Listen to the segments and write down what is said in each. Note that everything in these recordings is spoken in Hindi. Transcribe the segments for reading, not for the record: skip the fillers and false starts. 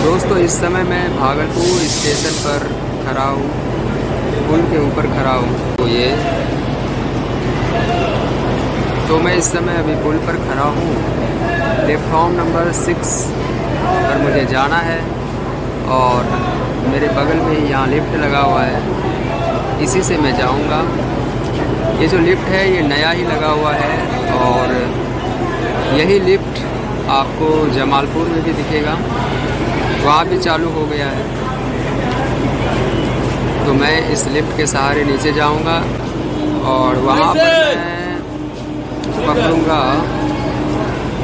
दोस्तों इस समय मैं भागलपुर स्टेशन पर खड़ा हूँ, पुल के ऊपर खड़ा हूँ। तो मैं इस समय अभी पुल पर खड़ा हूँ। प्लेटफॉर्म नंबर 6 पर मुझे जाना है और मेरे बगल में ही यहाँ लिफ्ट लगा हुआ है, इसी से मैं जाऊँगा। ये जो लिफ्ट है ये नया ही लगा हुआ है और यही लिफ्ट आपको जमालपुर में भी दिखेगा, वहाँ भी चालू हो गया है। तो मैं इस लिफ्ट के सहारे नीचे जाऊँगा और वहाँ पर मैं पकड़ूँगा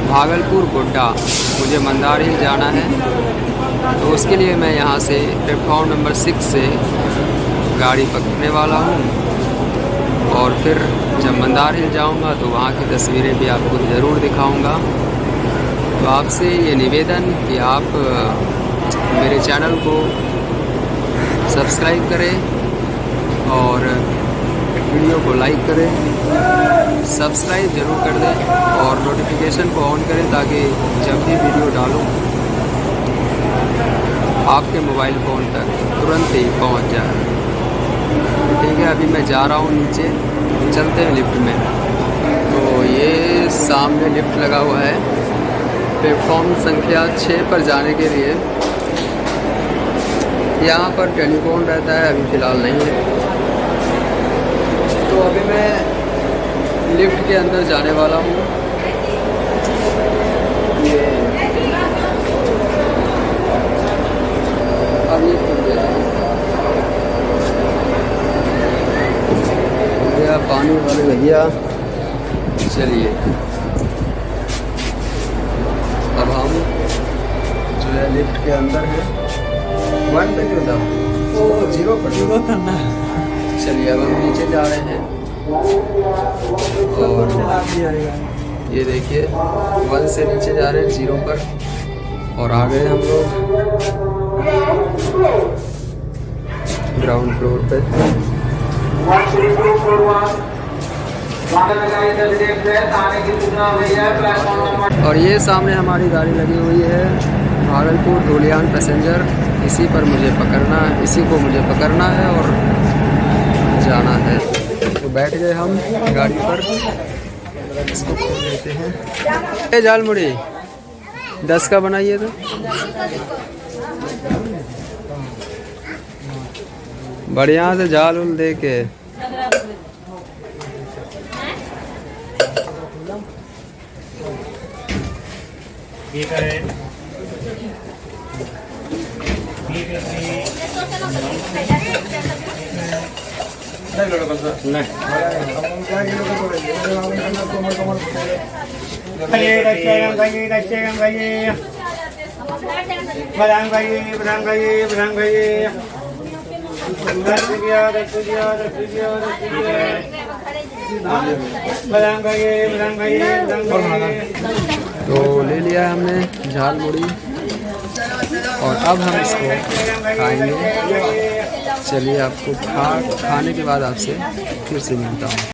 भागलपुर गोड्डा। मुझे मंदार हिल जाना है, तो उसके लिए मैं यहाँ से प्लेटफॉर्म नंबर 6 से गाड़ी पकड़ने वाला हूँ और फिर जब मंदार हिल जाऊँगा तो वहाँ की तस्वीरें भी आपको ज़रूर दिखाऊँगा। तो आपसे ये निवेदन कि आप मेरे चैनल को सब्सक्राइब करें और वीडियो को लाइक करें, सब्सक्राइब ज़रूर कर दें और नोटिफिकेशन को ऑन करें ताकि जब भी वीडियो डालूं आपके मोबाइल फ़ोन तक तुरंत ही पहुंच जाए। ठीक है, अभी मैं जा रहा हूं नीचे, चलते हैं लिफ्ट में। तो ये सामने लिफ्ट लगा हुआ है प्लेटफॉर्म संख्या 6 पर जाने के लिए। यहाँ पर टेलीफोन रहता है, अभी फ़िलहाल नहीं है। तो अभी मैं लिफ्ट के अंदर जाने वाला हूँ। ये अभी भैया, पानी वाले भैया, चलिए अब हम जो है लिफ्ट के अंदर है। 1 पे क्यों था? वो 0 पर करना है। चलिए अब हम नीचे जा रहे हैं और ये देखिए 1 से नीचे जा रहे हैं 0 पर और आ गए हम लोग ग्राउंड फ्लोर पे। और ये सामने हमारी गाड़ी लगी हुई है भागलपुर धुलियान पैसेंजर। इसी पर मुझे पकड़ना है, इसी को मुझे पकड़ना है और जाना है। तो बैठ गए हम गाड़ी पर, इसको खोल लेते हैं। ये जाल मुड़ी 10 का बनाइए तो बढ़िया से जाल उल दे के। तो ले लिया हमने झाल मुड़ी और अब हम इसको खाएंगे। चलिए आपको खाने के बाद आपसे फिर से मिलता हूँ।